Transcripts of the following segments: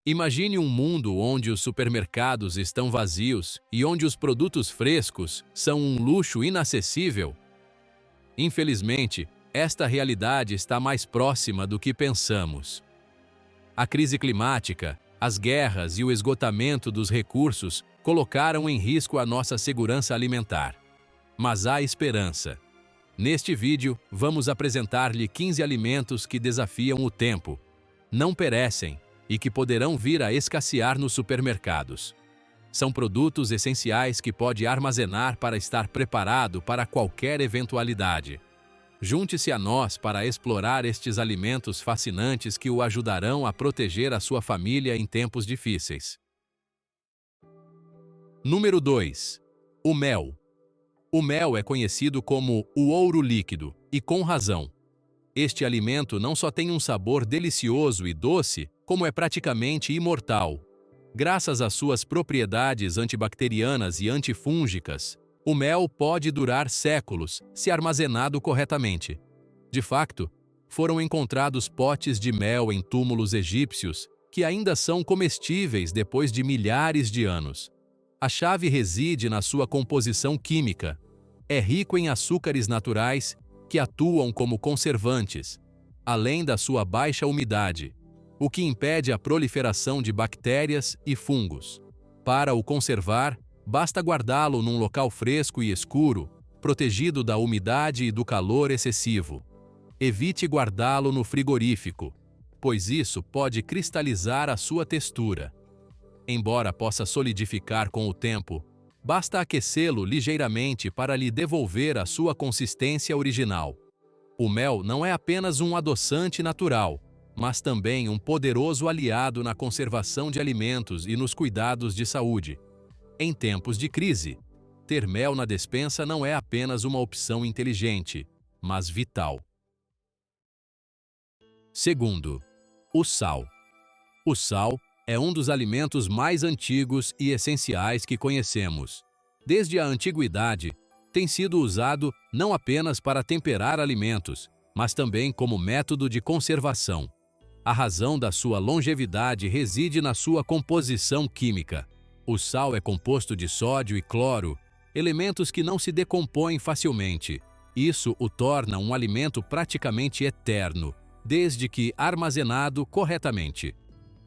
Imagine um mundo onde os supermercados estão vazios e onde os produtos frescos são um luxo inacessível. Infelizmente, esta realidade está mais próxima do que pensamos. A crise climática, as guerras e o esgotamento dos recursos colocaram em risco a nossa segurança alimentar. Mas há esperança. Neste vídeo, vamos apresentar-lhe 15 alimentos que desafiam o tempo, não perecem e que poderão vir a escassear nos supermercados. São produtos essenciais que pode armazenar para estar preparado para qualquer eventualidade. Junte-se a nós para explorar estes alimentos fascinantes que o ajudarão a proteger a sua família em tempos difíceis. Número 2. O mel. O mel é conhecido como o ouro líquido, e com razão. Este alimento não só tem um sabor delicioso e doce, como é praticamente imortal. Graças às suas propriedades antibacterianas e antifúngicas, o mel pode durar séculos se armazenado corretamente. De facto, foram encontrados potes de mel em túmulos egípcios que ainda são comestíveis depois de milhares de anos. A chave reside na sua composição química. É rico em açúcares naturais que atuam como conservantes, além da sua baixa umidade, o que impede a proliferação de bactérias e fungos. Para o conservar, basta guardá-lo num local fresco e escuro, protegido da umidade e do calor excessivo. Evite guardá-lo no frigorífico, pois isso pode cristalizar a sua textura. Embora possa solidificar com o tempo, basta aquecê-lo ligeiramente para lhe devolver a sua consistência original. O mel não é apenas um adoçante natural, mas também um poderoso aliado na conservação de alimentos e nos cuidados de saúde. Em tempos de crise, ter mel na despensa não é apenas uma opção inteligente, mas vital. Segundo, o sal. O sal é um dos alimentos mais antigos e essenciais que conhecemos. Desde a antiguidade, tem sido usado não apenas para temperar alimentos, mas também como método de conservação. A razão da sua longevidade reside na sua composição química. O sal é composto de sódio e cloro, elementos que não se decompõem facilmente. Isso o torna um alimento praticamente eterno, desde que armazenado corretamente.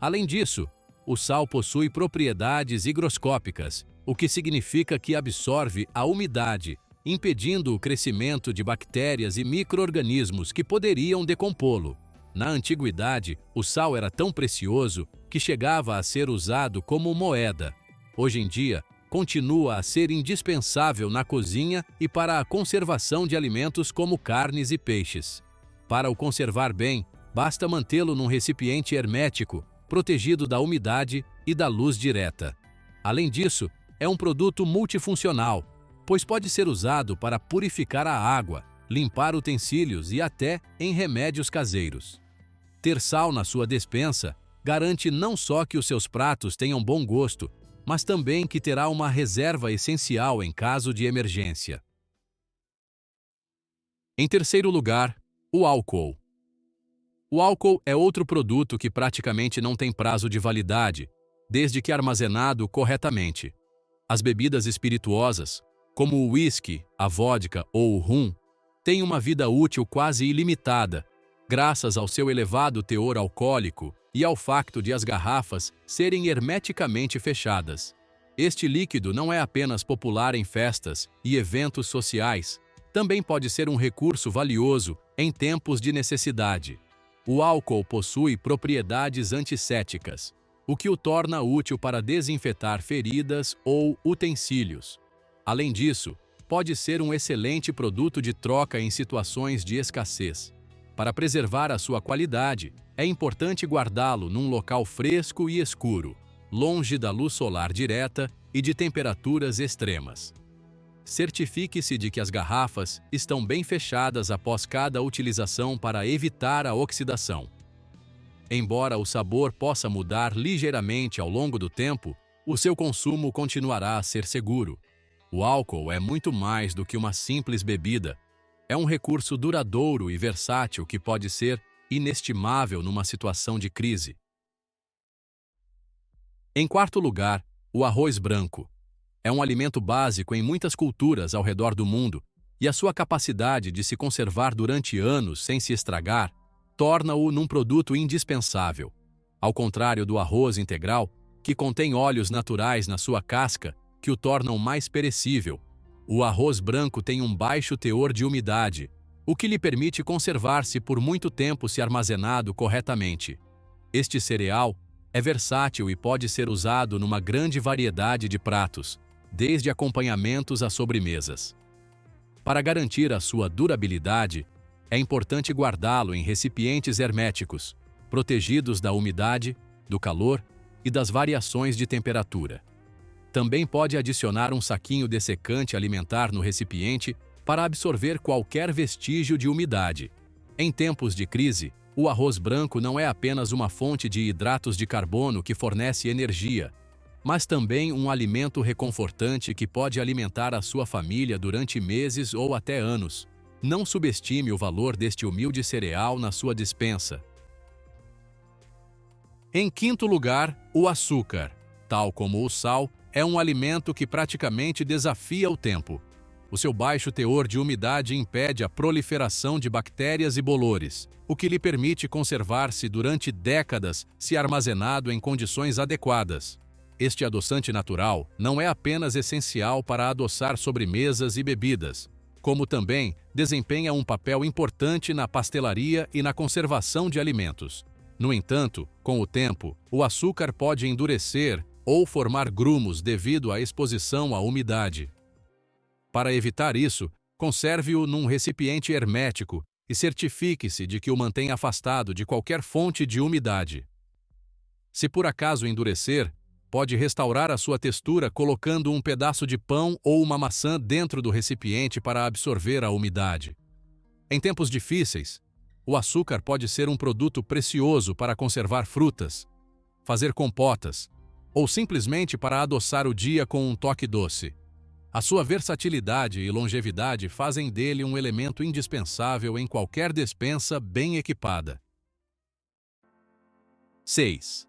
Além disso, o sal possui propriedades higroscópicas, o que significa que absorve a umidade, impedindo o crescimento de bactérias e micro-organismos que poderiam decompô-lo. Na antiguidade, o sal era tão precioso que chegava a ser usado como moeda. Hoje em dia, continua a ser indispensável na cozinha e para a conservação de alimentos como carnes e peixes. Para o conservar bem, basta mantê-lo num recipiente hermético, protegido da umidade e da luz direta. Além disso, é um produto multifuncional, pois pode ser usado para purificar a água, limpar utensílios e até em remédios caseiros. Ter sal na sua despensa garante não só que os seus pratos tenham bom gosto, mas também que terá uma reserva essencial em caso de emergência. Em terceiro lugar, o álcool. O álcool é outro produto que praticamente não tem prazo de validade, desde que armazenado corretamente. As bebidas espirituosas, como o uísque, a vodka ou o rum, têm uma vida útil quase ilimitada, graças ao seu elevado teor alcoólico e ao facto de as garrafas serem hermeticamente fechadas. Este líquido não é apenas popular em festas e eventos sociais, também pode ser um recurso valioso em tempos de necessidade. O álcool possui propriedades antissépticas, o que o torna útil para desinfetar feridas ou utensílios. Além disso, pode ser um excelente produto de troca em situações de escassez. Para preservar a sua qualidade, é importante guardá-lo num local fresco e escuro, longe da luz solar direta e de temperaturas extremas. Certifique-se de que as garrafas estão bem fechadas após cada utilização para evitar a oxidação. Embora o sabor possa mudar ligeiramente ao longo do tempo, o seu consumo continuará a ser seguro. O álcool é muito mais do que uma simples bebida. É um recurso duradouro e versátil que pode ser inestimável numa situação de crise. Em quarto lugar, o arroz branco. É um alimento básico em muitas culturas ao redor do mundo, e a sua capacidade de se conservar durante anos sem se estragar torna-o num produto indispensável. Ao contrário do arroz integral, que contém óleos naturais na sua casca que o tornam mais perecível, o arroz branco tem um baixo teor de umidade, o que lhe permite conservar-se por muito tempo se armazenado corretamente. Este cereal é versátil e pode ser usado numa grande variedade de pratos, desde acompanhamentos a sobremesas. Para garantir a sua durabilidade, é importante guardá-lo em recipientes herméticos, protegidos da umidade, do calor e das variações de temperatura. Também pode adicionar um saquinho dessecante alimentar no recipiente para absorver qualquer vestígio de umidade. Em tempos de crise, o arroz branco não é apenas uma fonte de hidratos de carbono que fornece energia, mas também um alimento reconfortante que pode alimentar a sua família durante meses ou até anos. Não subestime o valor deste humilde cereal na sua despensa. Em quinto lugar, o açúcar. Tal como o sal, é um alimento que praticamente desafia o tempo. O seu baixo teor de umidade impede a proliferação de bactérias e bolores, o que lhe permite conservar-se durante décadas se armazenado em condições adequadas. Este adoçante natural não é apenas essencial para adoçar sobremesas e bebidas, como também desempenha um papel importante na pastelaria e na conservação de alimentos. No entanto, com o tempo, o açúcar pode endurecer ou formar grumos devido à exposição à umidade. Para evitar isso, conserve-o num recipiente hermético e certifique-se de que o mantém afastado de qualquer fonte de umidade. Se por acaso endurecer, pode restaurar a sua textura colocando um pedaço de pão ou uma maçã dentro do recipiente para absorver a umidade. Em tempos difíceis, o açúcar pode ser um produto precioso para conservar frutas, fazer compotas, ou simplesmente para adoçar o dia com um toque doce. A sua versatilidade e longevidade fazem dele um elemento indispensável em qualquer despensa bem equipada. 6.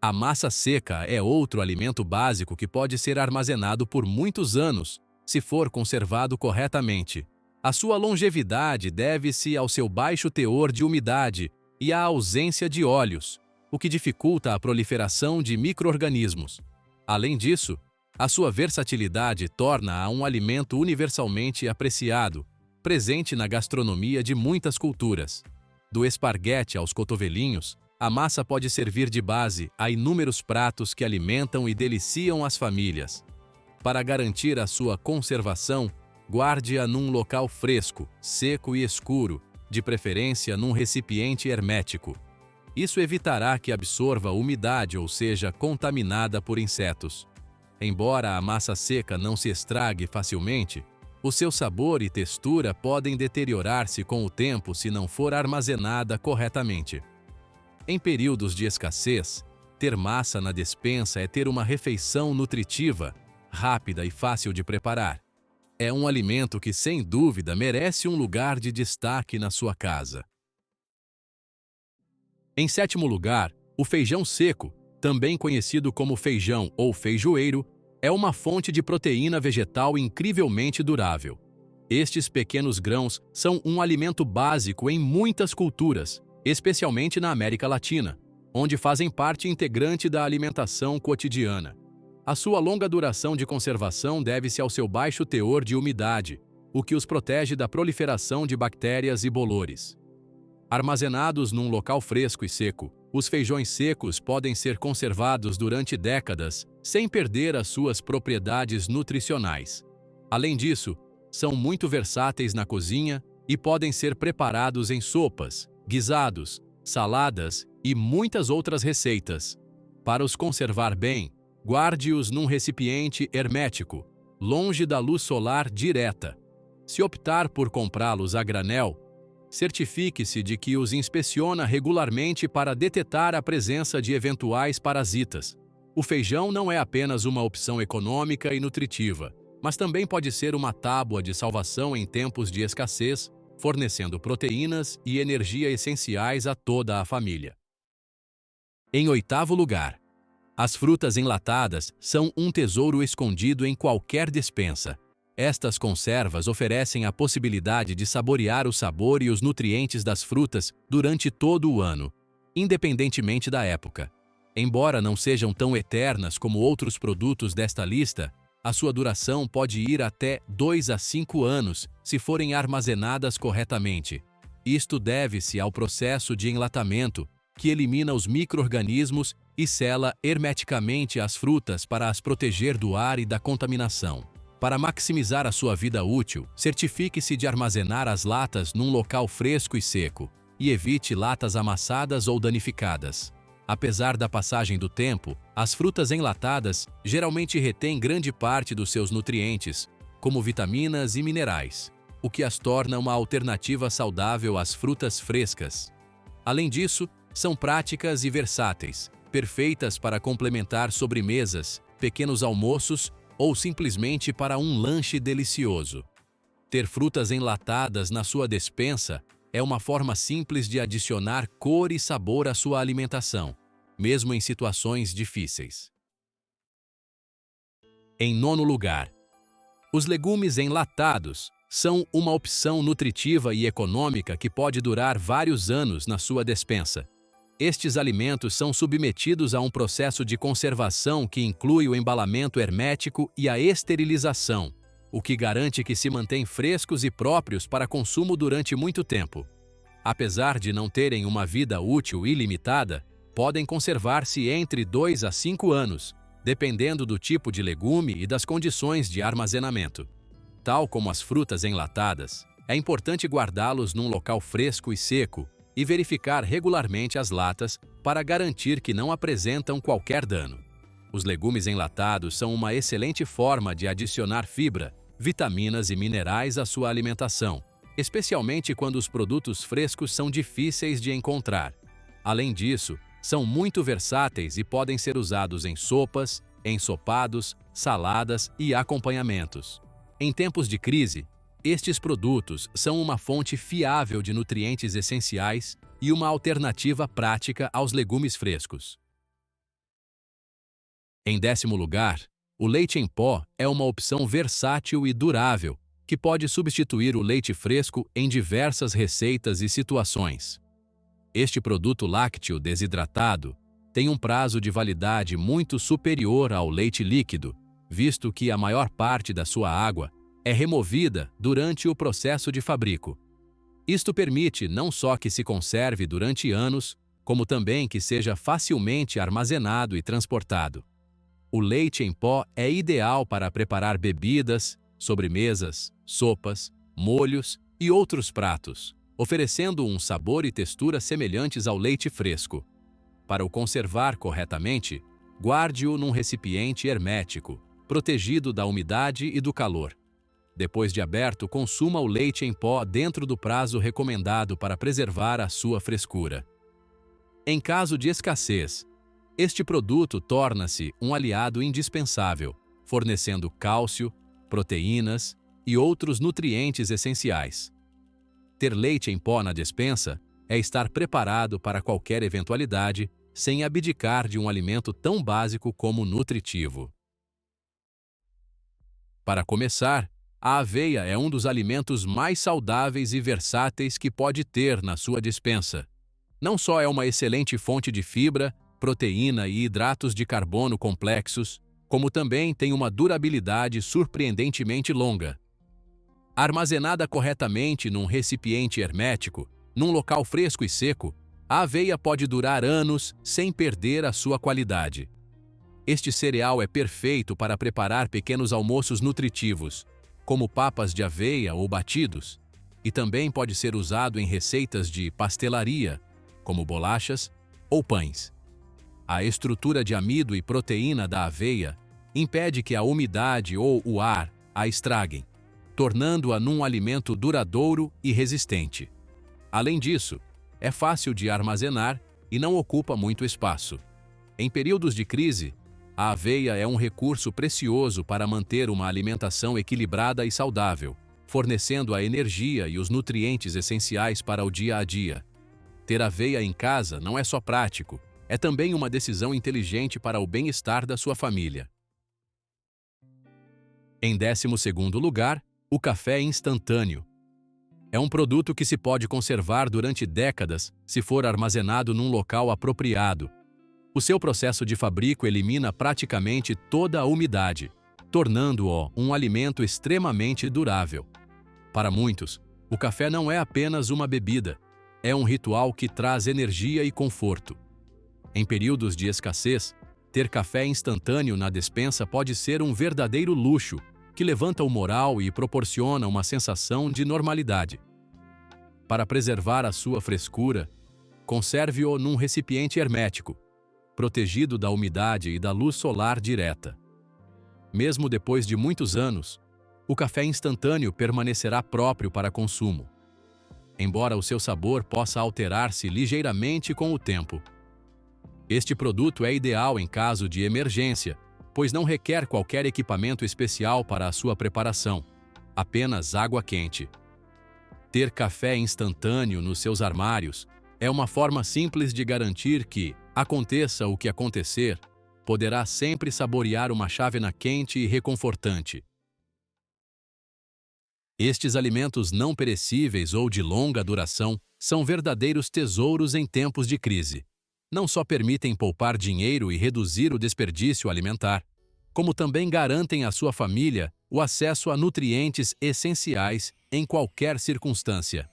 A massa seca é outro alimento básico que pode ser armazenado por muitos anos, se for conservado corretamente. A sua longevidade deve-se ao seu baixo teor de umidade e à ausência de óleos, o que dificulta a proliferação de micro-organismos. Além disso, a sua versatilidade torna-a um alimento universalmente apreciado, presente na gastronomia de muitas culturas. Do esparguete aos cotovelinhos, a massa pode servir de base a inúmeros pratos que alimentam e deliciam as famílias. Para garantir a sua conservação, guarde-a num local fresco, seco e escuro, de preferência num recipiente hermético. Isso evitará que absorva umidade ou seja contaminada por insetos. Embora a massa seca não se estrague facilmente, o seu sabor e textura podem deteriorar-se com o tempo se não for armazenada corretamente. Em períodos de escassez, ter massa na despensa é ter uma refeição nutritiva, rápida e fácil de preparar. É um alimento que, sem dúvida, merece um lugar de destaque na sua casa. Em sétimo lugar, o feijão seco, também conhecido como feijão ou feijoeiro, é uma fonte de proteína vegetal incrivelmente durável. Estes pequenos grãos são um alimento básico em muitas culturas, especialmente na América Latina, onde fazem parte integrante da alimentação cotidiana. A sua longa duração de conservação deve-se ao seu baixo teor de umidade, o que os protege da proliferação de bactérias e bolores. Armazenados num local fresco e seco, os feijões secos podem ser conservados durante décadas sem perder as suas propriedades nutricionais. Além disso, são muito versáteis na cozinha e podem ser preparados em sopas, guisados, saladas e muitas outras receitas. Para os conservar bem, guarde-os num recipiente hermético, longe da luz solar direta. Se optar por comprá-los a granel, certifique-se de que os inspeciona regularmente para detetar a presença de eventuais parasitas. O feijão não é apenas uma opção econômica e nutritiva, mas também pode ser uma tábua de salvação em tempos de escassez, fornecendo proteínas e energia essenciais a toda a família. Em oitavo lugar, As frutas enlatadas são um tesouro escondido em qualquer despensa. Estas conservas oferecem a possibilidade de saborear o sabor e os nutrientes das frutas durante todo o ano, independentemente da época. Embora não sejam tão eternas como outros produtos desta lista, a sua duração pode ir até 2 a 5 anos se forem armazenadas corretamente. Isto deve-se ao processo de enlatamento, que elimina os micro-organismos e sela hermeticamente as frutas para as proteger do ar e da contaminação. Para maximizar a sua vida útil, certifique-se de armazenar as latas num local fresco e seco, e evite latas amassadas ou danificadas. Apesar da passagem do tempo, as frutas enlatadas geralmente retêm grande parte dos seus nutrientes, como vitaminas e minerais, o que as torna uma alternativa saudável às frutas frescas. Além disso, são práticas e versáteis, perfeitas para complementar sobremesas, pequenos almoços ou simplesmente para um lanche delicioso. Ter frutas enlatadas na sua despensa é uma forma simples de adicionar cor e sabor à sua alimentação, mesmo em situações difíceis. Em nono lugar, os legumes enlatados são uma opção nutritiva e econômica que pode durar vários anos na sua despensa. Estes alimentos são submetidos a um processo de conservação que inclui o embalamento hermético e a esterilização, o que garante que se mantêm frescos e próprios para consumo durante muito tempo. Apesar de não terem uma vida útil ilimitada, podem conservar-se entre 2 a 5 anos, dependendo do tipo de legume e das condições de armazenamento. Tal como as frutas enlatadas, é importante guardá-los num local fresco e seco e verificar regularmente as latas para garantir que não apresentam qualquer dano. Os legumes enlatados são uma excelente forma de adicionar fibra, vitaminas e minerais à sua alimentação, especialmente quando os produtos frescos são difíceis de encontrar. Além disso, são muito versáteis e podem ser usados em sopas, ensopados, saladas e acompanhamentos. Em tempos de crise, estes produtos são uma fonte fiável de nutrientes essenciais e uma alternativa prática aos legumes frescos. Em 10º lugar, o leite em pó é uma opção versátil e durável, que pode substituir o leite fresco em diversas receitas e situações. Este produto lácteo desidratado tem um prazo de validade muito superior ao leite líquido, visto que a maior parte da sua água é removida durante o processo de fabrico. Isto permite não só que se conserve durante anos, como também que seja facilmente armazenado e transportado. O leite em pó é ideal para preparar bebidas, sobremesas, sopas, molhos e outros pratos, oferecendo um sabor e textura semelhantes ao leite fresco. Para o conservar corretamente, guarde-o num recipiente hermético, protegido da umidade e do calor. Depois de aberto, consuma o leite em pó dentro do prazo recomendado para preservar a sua frescura. Em caso de escassez, este produto torna-se um aliado indispensável, fornecendo cálcio, proteínas e outros nutrientes essenciais. Ter leite em pó na despensa é estar preparado para qualquer eventualidade, sem abdicar de um alimento tão básico como nutritivo. Para começar, a aveia é um dos alimentos mais saudáveis e versáteis que pode ter na sua despensa. Não só é uma excelente fonte de fibra, proteína e hidratos de carbono complexos, como também tem uma durabilidade surpreendentemente longa. Armazenada corretamente num recipiente hermético, num local fresco e seco, a aveia pode durar anos sem perder a sua qualidade. Este cereal é perfeito para preparar pequenos almoços nutritivos, como papas de aveia ou batidos, e também pode ser usado em receitas de pastelaria, como bolachas ou pães. A estrutura de amido e proteína da aveia impede que a umidade ou o ar a estraguem, tornando-a num alimento duradouro e resistente. Além disso, é fácil de armazenar e não ocupa muito espaço. Em períodos de crise, a aveia é um recurso precioso para manter uma alimentação equilibrada e saudável, fornecendo a energia e os nutrientes essenciais para o dia a dia. Ter aveia em casa não é só prático, é também uma decisão inteligente para o bem-estar da sua família. Em 12º lugar, o café instantâneo. É um produto que se pode conservar durante décadas se for armazenado num local apropriado. O seu processo de fabrico elimina praticamente toda a umidade, tornando-o um alimento extremamente durável. Para muitos, o café não é apenas uma bebida, é um ritual que traz energia e conforto. Em períodos de escassez, ter café instantâneo na despensa pode ser um verdadeiro luxo, que levanta o moral e proporciona uma sensação de normalidade. Para preservar a sua frescura, conserve-o num recipiente hermético, protegido da umidade e da luz solar direta. Mesmo depois de muitos anos, o café instantâneo permanecerá próprio para consumo, embora o seu sabor possa alterar-se ligeiramente com o tempo. Este produto é ideal em caso de emergência, pois não requer qualquer equipamento especial para a sua preparação, apenas água quente. Ter café instantâneo nos seus armários é uma forma simples de garantir que, aconteça o que acontecer, poderá sempre saborear uma chávena quente e reconfortante. Estes alimentos não perecíveis ou de longa duração são verdadeiros tesouros em tempos de crise. Não só permitem poupar dinheiro e reduzir o desperdício alimentar, como também garantem à sua família o acesso a nutrientes essenciais em qualquer circunstância.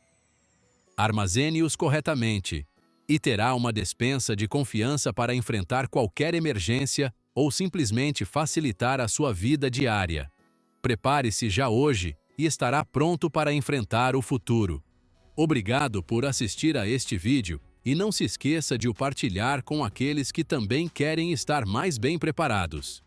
Armazene-os corretamente e terá uma despensa de confiança para enfrentar qualquer emergência ou simplesmente facilitar a sua vida diária. Prepare-se já hoje e estará pronto para enfrentar o futuro. Obrigado por assistir a este vídeo e não se esqueça de o partilhar com aqueles que também querem estar mais bem preparados.